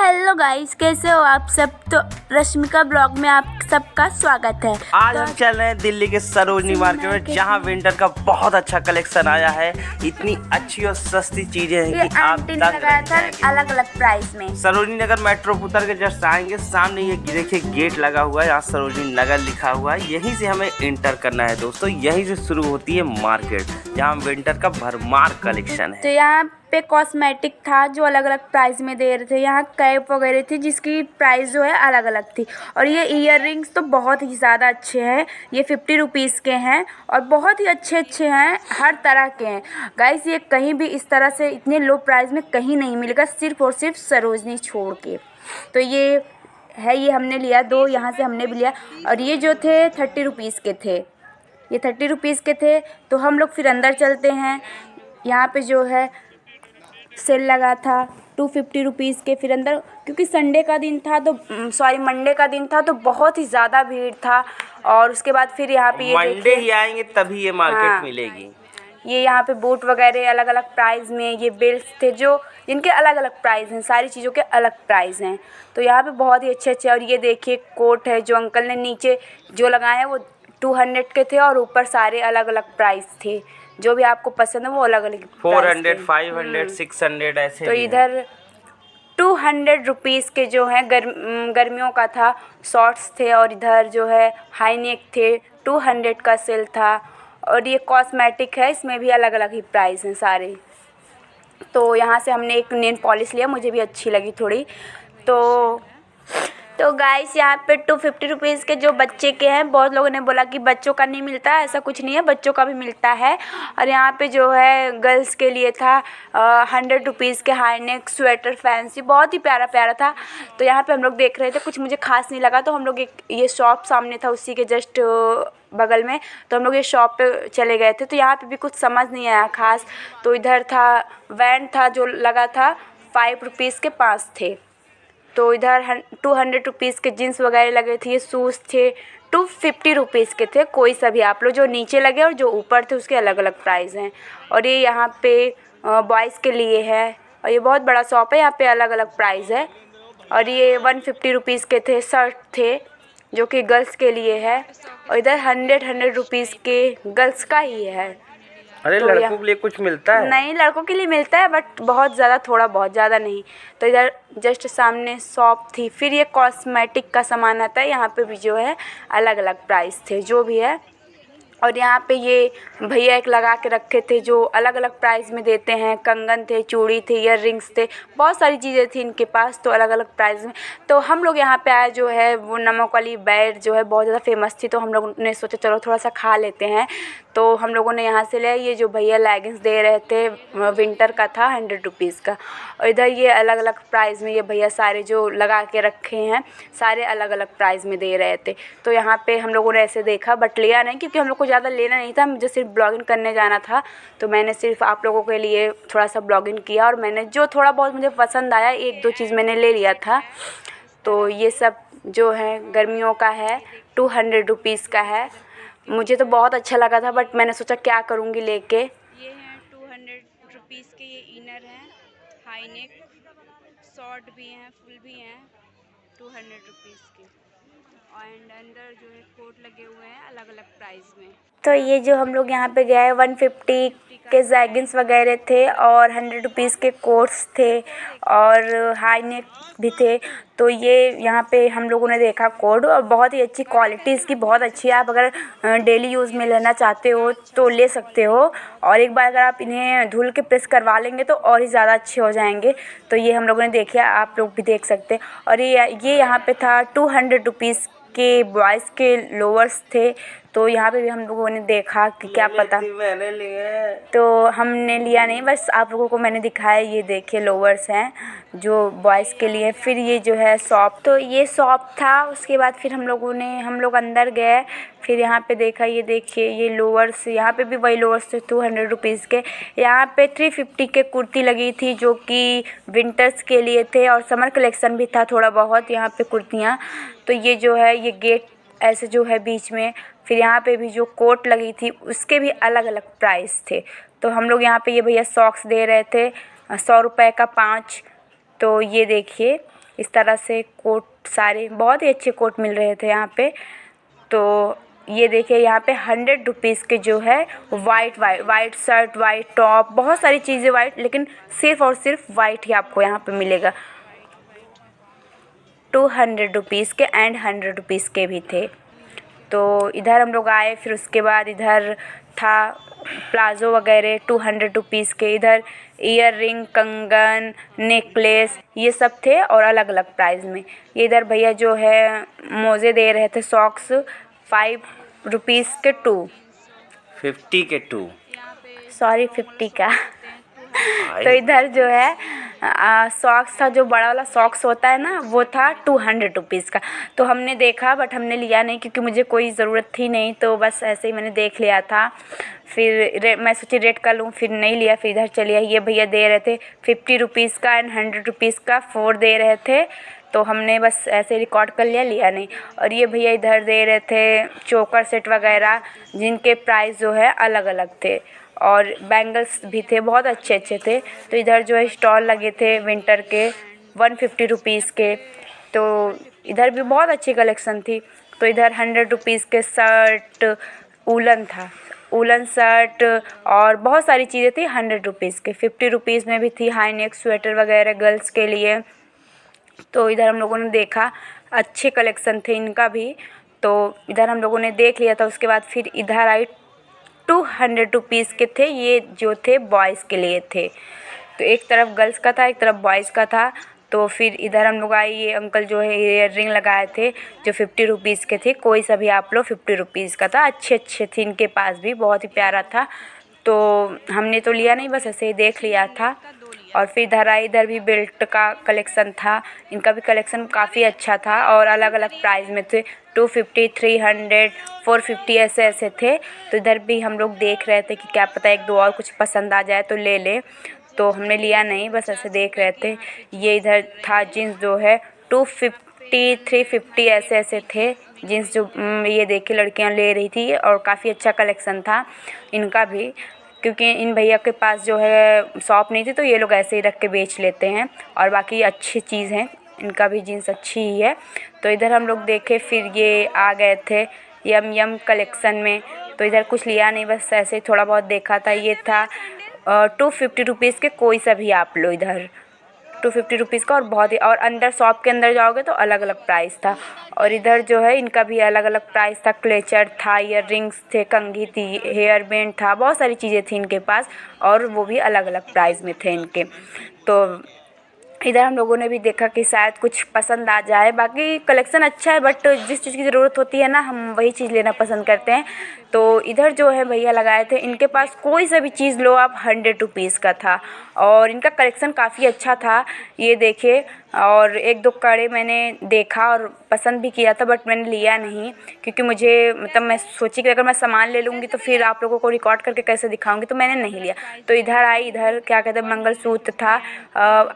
Hello guys, कैसे हो आप सब। तो रश्मिका ब्लॉग में आप सबका स्वागत है। आज हम चल रहे हैं दिल्ली के सरोजनी मार्केट में, जहां विंटर का बहुत अच्छा कलेक्शन आया है। इतनी अच्छी और सस्ती चीजें हैं कि आप आंटी ने लगाया था अलग अलग प्राइस में। सरोजनी नगर मेट्रो उतर के जस्ट आएंगे, सामने ये देखिए गेट लगा हुआ है, यहाँ सरोजनी नगर लिखा हुआ है। यहीं से हमें एंटर करना है दोस्तों। यहीं से शुरू होती है मार्केट, जहाँ विंटर का भरमार कलेक्शन है। तो यहाँ पे कॉस्मेटिक था जो अलग अलग प्राइस में दे रहे थे। यहाँ कैप वगैरह थी जिसकी प्राइस जो है अलग अलग थी। और ये ईयर रिंग्स तो बहुत ही ज़्यादा अच्छे हैं। ये 50 रुपीज़ के हैं और बहुत ही अच्छे अच्छे हैं, हर तरह के हैं गाइस। ये कहीं भी इस तरह से इतने लो प्राइस में कहीं नहीं मिलेगा, सिर्फ और सिर्फ सरोजनी छोड़ के। तो ये है, ये हमने लिया दो, यहाँ से हमने भी लिया। और ये जो थे 30 रुपीज़ के थे, ये 30 रुपीज़ के थे। तो हम लोग फिर अंदर चलते हैं। यहाँ पे जो है सेल लगा था 250 रुपीज़ के। फिर अंदर, क्योंकि संडे का दिन था तो मंडे का दिन था तो बहुत ही ज़्यादा भीड़ था। और उसके बाद फिर यहाँ पे ये मंडे ही आएंगे तभी ये मार्केट मिलेगी। ये यहाँ पे बूट वगैरह अलग अलग प्राइस में, ये बेल्ट थे जो जिनके अलग अलग प्राइस हैं, सारी चीज़ों के अलग प्राइस हैं। तो यहाँ पे बहुत ही अच्छे अच्छे। और ये देखिए कोट है जो अंकल ने नीचे जो लगाए हैं वो 200 के थे और ऊपर सारे अलग अलग प्राइस थे। जो भी आपको पसंद है वो अलग अलग 400, 500, 600 ऐसे। तो इधर 200 रुपीज़ के जो हैं गर्मियों का था, शॉर्ट्स थे। और इधर जो है हाई नेक थे, 200 का सेल था। और ये कॉस्मेटिक है, इसमें भी अलग अलग ही प्राइस हैं सारे। तो यहाँ से हमने एक नेल पॉलिश लिया, मुझे भी अच्छी लगी थोड़ी। तो गाइस यहाँ पे 250 रुपीज़ के जो बच्चे के हैं, बहुत लोगों ने बोला कि बच्चों का नहीं मिलता, ऐसा कुछ नहीं है, बच्चों का भी मिलता है। और यहाँ पे जो है गर्ल्स के लिए था 100 रुपीज़ के हाई नेक स्वेटर फैंसी, बहुत ही प्यारा प्यारा था। तो यहाँ पे हम लोग देख रहे थे, कुछ मुझे खास नहीं लगा तो हम लोग एक ये शॉप सामने था उसी के जस्ट बगल में, तो हम लोग ये शॉप पे चले गए थे। तो यहाँ पे भी कुछ समझ नहीं आया खास। तो इधर था वैन था जो लगा था 5 रुपीज़ के 5 थे। तो इधर 200 रुपीज़ के जीन्स वगैरह लगे थे। ये शूज़ थे 250 रुपीज़ के थे। कोई सा भी आप लो, जो नीचे लगे और जो ऊपर थे उसके अलग अलग प्राइस हैं। और ये यहाँ पे बॉयज़ के लिए है और ये बहुत बड़ा शॉप है, यहाँ पे अलग अलग प्राइस है। और ये 150 रुपीज़ के थे, शर्ट थे जो कि गर्ल्स के लिए है। और इधर 100 रुपीज़ के गर्ल्स का ही है। अरे तो लड़कों के लिए कुछ मिलता है? नहीं, लड़कों के लिए मिलता है बट बहुत ज़्यादा, थोड़ा बहुत, ज़्यादा नहीं। तो इधर जस्ट सामने शॉप थी। फिर ये कॉस्मेटिक का सामान आता है, यहाँ पे भी जो है अलग अलग प्राइस थे जो भी है। और यहाँ पे ये भैया एक लगा के रखे थे जो अलग अलग प्राइस में देते हैं। कंगन थे, चूड़ी थे, ईयर रिंग्स थे, बहुत सारी चीज़ें थी इनके पास, तो अलग अलग प्राइस में। तो हम लोग यहाँ पे आए, जो है वो नमक वाली बैर जो है बहुत ज़्यादा फेमस थी, तो हम लोग ने सोचा चलो थोड़ा सा खा लेते हैं। तो हम लोगों ने यहाँ से लिया। ये जो भैया लेगिंग्स दे रहे थे विंटर का था 100 रुपीज़ का। और इधर ये अलग अलग प्राइस में ये भैया सारे जो लगा के रखे हैं सारे अलग अलग प्राइस में दे रहे थे। तो यहाँ पे हम लोगों ने ऐसे देखा बट लिया नहीं, क्योंकि हम लोग को ज़्यादा लेना नहीं था, मुझे सिर्फ ब्लॉगिंग करने जाना था। तो मैंने सिर्फ आप लोगों के लिए थोड़ा सा ब्लॉगिंग किया और मैंने जो थोड़ा बहुत मुझे पसंद आया, एक दो चीज़ मैंने ले लिया था। तो ये सब जो है गर्मियों का है, 200 रुपीज़ का है। मुझे तो बहुत अच्छा लगा था बट मैंने सोचा क्या करूँगी लेके। ये हैं 200 रुपीज़ के, ये इनर हैं, हाई नेक, शॉर्ट भी हैं, फुल भी हैं, 200 रुपीज़ के। एंड अंदर जो है कोट लगे हुए हैं अलग अलग प्राइस में। तो ये जो हम लोग यहाँ पे गए 150 के जैगिन्स वगैरह थे और 100 रुपीज़ के कोट्स थे और हाई नेक भी थे। तो ये यहाँ पे हम लोगों ने देखा कोट, और बहुत ही अच्छी क्वालिटी इसकी, बहुत अच्छी है। आप अगर डेली यूज़ में लेना चाहते हो तो ले सकते हो। और एक बार अगर आप इन्हें धुल के प्रेस करवा लेंगे तो और ही ज़्यादा अच्छे हो जाएंगे। तो ये हम लोगों ने देखे, आप लोग भी देख सकते हैं। और ये यहाँ पे था 200 रुपीज़ के बॉयज़ के लोअर्स थे। तो यहाँ पे भी हम लोगों ने देखा कि क्या पता, मैंने लिए तो हमने लिया नहीं, बस आप लोगों को मैंने दिखाया। ये देखिए लोअर्स हैं जो बॉयज़ के लिए। फिर ये जो है शॉप, तो ये शॉप था। उसके बाद फिर हम लोग अंदर गए। फिर यहाँ पे देखा, ये देखिए ये लोअर्स, यहाँ पे भी वही लोअर्स थे 200 रुपीज़ के। यहाँ पे 350 के कुर्ती लगी थी जो कि विंटर्स के लिए थे और समर कलेक्शन भी था थोड़ा बहुत यहाँ पे कुर्तियाँ। तो ये जो है ये गेट ऐसे जो है बीच में। फिर यहाँ पे भी जो कोट लगी थी उसके भी अलग अलग प्राइस थे। तो हम लोग यहाँ पे, ये भैया सॉक्स दे रहे थे 100 रुपये का 5। तो ये देखिए इस तरह से कोट सारे बहुत ही अच्छे कोट मिल रहे थे यहाँ पे। तो ये देखिए यहाँ पे 100 रुपीज़ के जो है वाइट शर्ट, वाइट टॉप, बहुत सारी चीज़ें वाइट, लेकिन सिर्फ और सिर्फ वाइट ही आपको यहाँ पे मिलेगा। 200 रुपीज़ के एंड 100 रुपीज़ के भी थे। तो इधर हम लोग आए, फिर उसके बाद इधर था प्लाज़ो वगैरह 200 रुपीज़ के। इधर ईयर रिंग, कंगन, नेकलेस ये सब थे और अलग अलग प्राइस में। ये इधर भैया जो है मोज़े दे रहे थे, सॉक्स 5 रुपीज़ के 2, 50 के 2, सॉरी 50 का। तो इधर जो है सॉक्स था, जो बड़ा वाला सॉक्स होता है ना, वो था 200 रुपीज़ का। तो हमने देखा बट हमने लिया नहीं क्योंकि मुझे कोई ज़रूरत थी नहीं, तो बस ऐसे ही मैंने देख लिया था। फिर मैं सोची रेट का लूँ, फिर नहीं लिया, फिर इधर चलिए। ये भैया दे रहे थे 50 रुपीज़ का एंड 100 रुपीज़ का 4 दे रहे थे, तो हमने बस ऐसे रिकॉर्ड कर लिया नहीं। और ये भैया इधर दे रहे थे चोकर सेट वगैरह, जिनके प्राइस जो है अलग अलग थे, और बैंगल्स भी थे, बहुत अच्छे अच्छे थे। तो इधर जो है स्टॉल लगे थे विंटर के 150 रुपीज़ के। तो इधर भी बहुत अच्छी कलेक्शन थी। तो इधर 100 रुपीज़ के शर्ट, उलन था, उलन शर्ट और बहुत सारी चीज़ें थी 100 रुपीज़ के। 50 रुपीज़ में भी थी हाई नेक स्वेटर वगैरह गर्ल्स के लिए। तो इधर हम लोगों ने देखा, अच्छे कलेक्शन थे इनका भी, तो इधर हम लोगों ने देख लिया था। उसके बाद फिर इधर आई 200 रुपीज़ के थे, ये जो थे बॉयज़ के लिए थे। तो एक तरफ गर्ल्स का था, एक तरफ बॉयज़ का था। तो फिर इधर हम लोग आए, ये अंकल जो है ईयर रिंग लगाए थे जो 50 रुपीज़ के थे, कोई सा भी आप लो 50 रुपीज़ का था। अच्छे अच्छे थे इनके पास भी, बहुत ही प्यारा था। तो हमने तो लिया नहीं, बस ऐसे ही देख लिया था। और फिर इधर आई, इधर भी बेल्ट का कलेक्शन था, इनका भी कलेक्शन काफ़ी अच्छा था और अलग अलग प्राइस में थे। 250, 300, 450 ऐसे ऐसे थे। तो इधर भी हम लोग देख रहे थे कि क्या पता एक दो और कुछ पसंद आ जाए तो ले लें, तो हमने लिया नहीं, बस ऐसे देख रहे थे। ये इधर था जीन्स जो है 250, 350 ऐसे ऐसे थे जीन्स, जो ये देखिए लड़कियां ले रही थी, और काफ़ी अच्छा कलेक्शन था इनका भी, क्योंकि इन भैया के पास जो है शॉप नहीं थी, तो ये लोग ऐसे ही रख के बेच लेते हैं। और बाकी अच्छी चीज़ है, इनका भी जीन्स अच्छी ही है। तो इधर हम लोग देखे, फिर ये आ गए थे यम कलेक्शन में। तो इधर कुछ लिया नहीं, बस ऐसे ही थोड़ा बहुत देखा था। ये था 250 रुपीज़ के, कोई सा भी आप लो इधर 250 रुपीज़ का। और बहुत ही, और अंदर शॉप के अंदर जाओगे तो अलग अलग प्राइस था। और इधर जो है इनका भी अलग अलग प्राइस था। क्लेचर था, ईयर रिंग्स थे, कंघी थी, हेयर बैंड था, बहुत सारी चीज़ें थी इनके पास, और वो भी अलग अलग प्राइस में थे इनके। तो इधर हम लोगों ने भी देखा कि शायद कुछ पसंद आ जाए। बाकी कलेक्शन अच्छा है, बट जिस चीज़ की ज़रूरत होती है ना, हम वही चीज़ लेना पसंद करते हैं। तो इधर जो है भैया लगाए थे, इनके पास कोई सा भी चीज़ लो आप 100 रुपीज़ का था, और इनका कलेक्शन काफ़ी अच्छा था। ये देखिए, और एक दो कड़े मैंने देखा और पसंद भी किया था, बट मैंने लिया नहीं, क्योंकि मुझे मतलब मैं सोची कि अगर मैं सामान ले लूँगी तो फिर आप लोगों को रिकॉर्ड करके कैसे दिखाऊंगी, तो मैंने नहीं लिया। तो इधर आई, इधर क्या कहते हैं मंगलसूत्र था,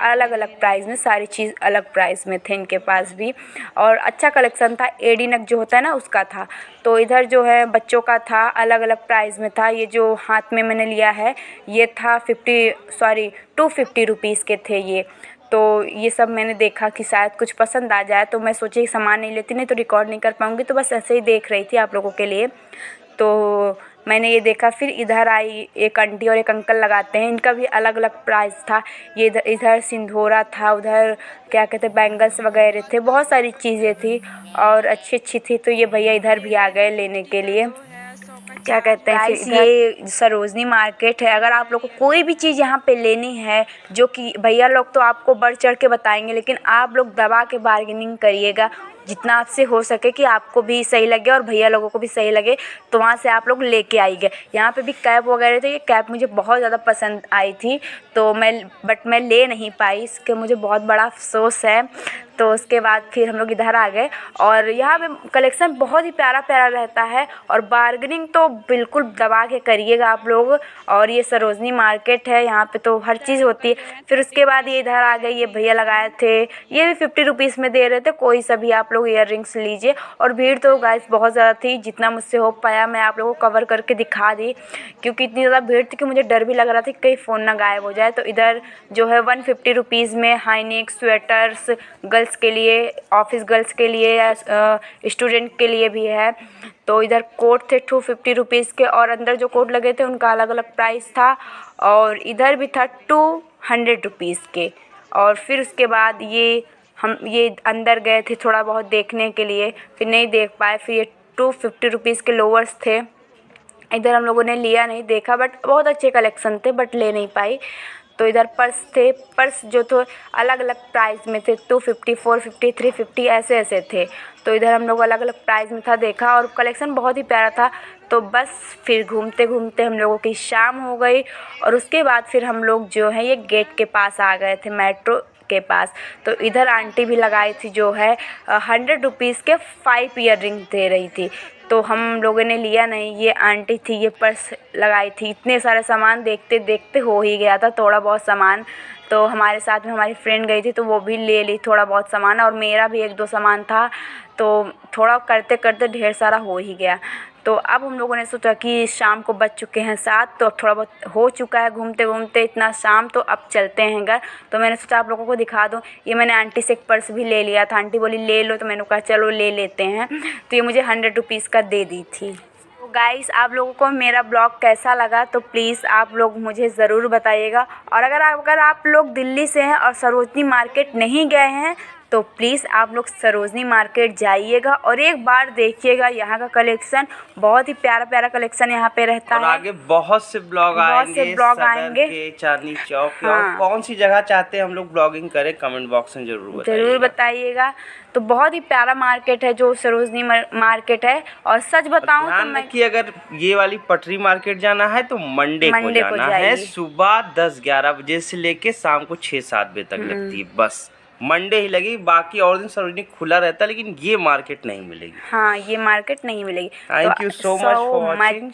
अलग अलग प्राइस में, सारी चीज़ अलग प्राइस में थे इनके पास भी, और अच्छा कलेक्शन था। एडी नेक जो होता है ना, उसका था। तो इधर जो है बच्चों का था, अलग अलग प्राइस में था। ये जो हाथ में मैंने लिया है, ये था 250 रुपीज़ के थे ये। तो ये सब मैंने देखा कि शायद कुछ पसंद आ जाए, तो मैं सोची सामान नहीं लेती, नहीं तो रिकॉर्ड नहीं कर पाऊँगी, तो बस ऐसे ही देख रही थी आप लोगों के लिए। तो मैंने ये देखा। फिर इधर आई, एक आंटी और एक अंकल लगाते हैं, इनका भी अलग अलग प्राइस था। ये इधर सिंधोरा था, उधर क्या कहते हैं बैंगल्स वगैरह थे, बहुत सारी चीज़ें थी और अच्छी अच्छी थी। तो ये भैया इधर भी आ गए लेने के लिए। क्या कहते हैं फिर ये सरोजनी मार्केट है। अगर आप लोग को कोई भी चीज़ यहाँ पे लेनी है, जो कि भैया लोग तो आपको बढ़ चढ़ के बताएंगे, लेकिन आप लोग दबा के बार्गेनिंग करिएगा जितना आपसे हो सके, कि आपको भी सही लगे और भैया लोगों को भी सही लगे, तो वहाँ से आप लोग लेके आइए। यहाँ पे भी कैप वगैरह थे, ये कैप मुझे बहुत ज़्यादा पसंद आई थी, तो मैं ले नहीं पाई, इसके मुझे बहुत बड़ा अफसोस है। तो उसके बाद फिर हम लोग इधर आ गए, और यहाँ पे कलेक्शन बहुत ही प्यारा प्यारा रहता है, और बार्गेनिंग तो बिल्कुल दबा के करिएगा आप लोग। और ये सरोजनी मार्केट है, यहाँ पे तो हर चीज़ होती है। फिर उसके बाद ये इधर आ गए, ये भैया लगाए थे, ये भी 50 रुपीज़ में दे रहे थे, कोई सा भी आप आप लोग ईयर रिंग्स लीजिए। और भीड़ तो गाइस बहुत ज़्यादा थी, जितना मुझसे हो पाया मैं आप लोगों को कवर करके दिखा दी, क्योंकि इतनी ज़्यादा भीड़ थी कि मुझे डर भी लग रहा था कि कहीं फ़ोन ना गायब हो जाए। तो इधर जो है 150 रुपीज़ में हाई नेक स्वेटर्स गर्ल्स के लिए, ऑफिस गर्ल्स के लिए या स्टूडेंट के लिए भी है। तो इधर कोट थे 250 रुपीज़ के, और अंदर जो कोट लगे थे उनका अलग अलग प्राइस था। और इधर भी था 200 रुपीज़ के। और फिर उसके बाद हम अंदर गए थे थोड़ा बहुत देखने के लिए, फिर नहीं देख पाए। फिर ये 250 रुपीज़ के लोअर्स थे, इधर हम लोगों ने लिया नहीं, देखा, बट बहुत अच्छे कलेक्शन थे, बट ले नहीं पाई। तो इधर पर्स थे, पर्स जो थे अलग अलग प्राइस में थे, 250, 450, 350 ऐसे ऐसे थे। तो इधर हम लोग अलग अलग प्राइस में था देखा, और कलेक्शन बहुत ही प्यारा था। तो बस फिर घूमते घूमते हम लोगों की शाम हो गई, और उसके बाद फिर हम लोग जो है ये गेट के पास आ गए थे, मेट्रो के पास। तो इधर आंटी भी लगाई थी जो है 100 रुपीज़ के 5 ईयर रिंग दे रही थी। तो हम लोगों ने लिया नहीं, ये आंटी थी, ये पर्स लगाई थी। इतने सारे सामान देखते देखते हो ही गया था थोड़ा बहुत सामान। तो हमारे साथ में हमारी फ्रेंड गई थी, तो वो भी ले ली थोड़ा बहुत सामान, और मेरा भी 1-2 सामान था। तो थोड़ा करते करते ढेर सारा हो ही गया। तो अब हम लोगों ने सोचा कि शाम को बज चुके हैं 7, तो अब थोड़ा बहुत हो चुका है घूमते घूमते इतना शाम, तो अब चलते हैं घर। तो मैंने सोचा आप लोगों को दिखा दूँ। ये मैंने आंटी से एक पर्स भी ले लिया था, आंटी बोली ले लो, तो मैंने कहा चलो ले लेते हैं। तो ये मुझे 100 रुपीज़ का दे दी थी। तो गाइस आप लोगों को मेरा ब्लॉग कैसा लगा तो प्लीज़ आप लोग मुझे ज़रूर बताइएगा। और अगर आप लोग दिल्ली से हैं और सरोजनी मार्केट नहीं गए हैं तो प्लीज़ आप लोग सरोजनी मार्केट जाइएगा और एक बार देखिएगा यहाँ का कलेक्शन। बहुत ही प्यारा प्यारा कलेक्शन यहाँ पे रहता और है। आगे बहुत से ब्लॉग आएंगे के चांदनी चौक के। हाँ। और कौन सी जगह चाहते हैं हम लोग ब्लॉगिंग करें कमेंट बॉक्स में जरूर बताइएगा। तो बहुत ही प्यारा मार्केट है जो सरोजनी मार्केट है। और सच बताऊं तो मैं कि अगर ये वाली पटरी मार्केट जाना है तो मंडे को जाना है। सुबह 10-11 बजे से लेके शाम को 6-7 बजे तक लगती है, बस मंडे ही लगेगी। बाकी और दिन सरोजनी खुला रहता है, लेकिन ये मार्केट नहीं मिलेगी। हाँ, ये मार्केट नहीं मिलेगी। Thank you so much for watching.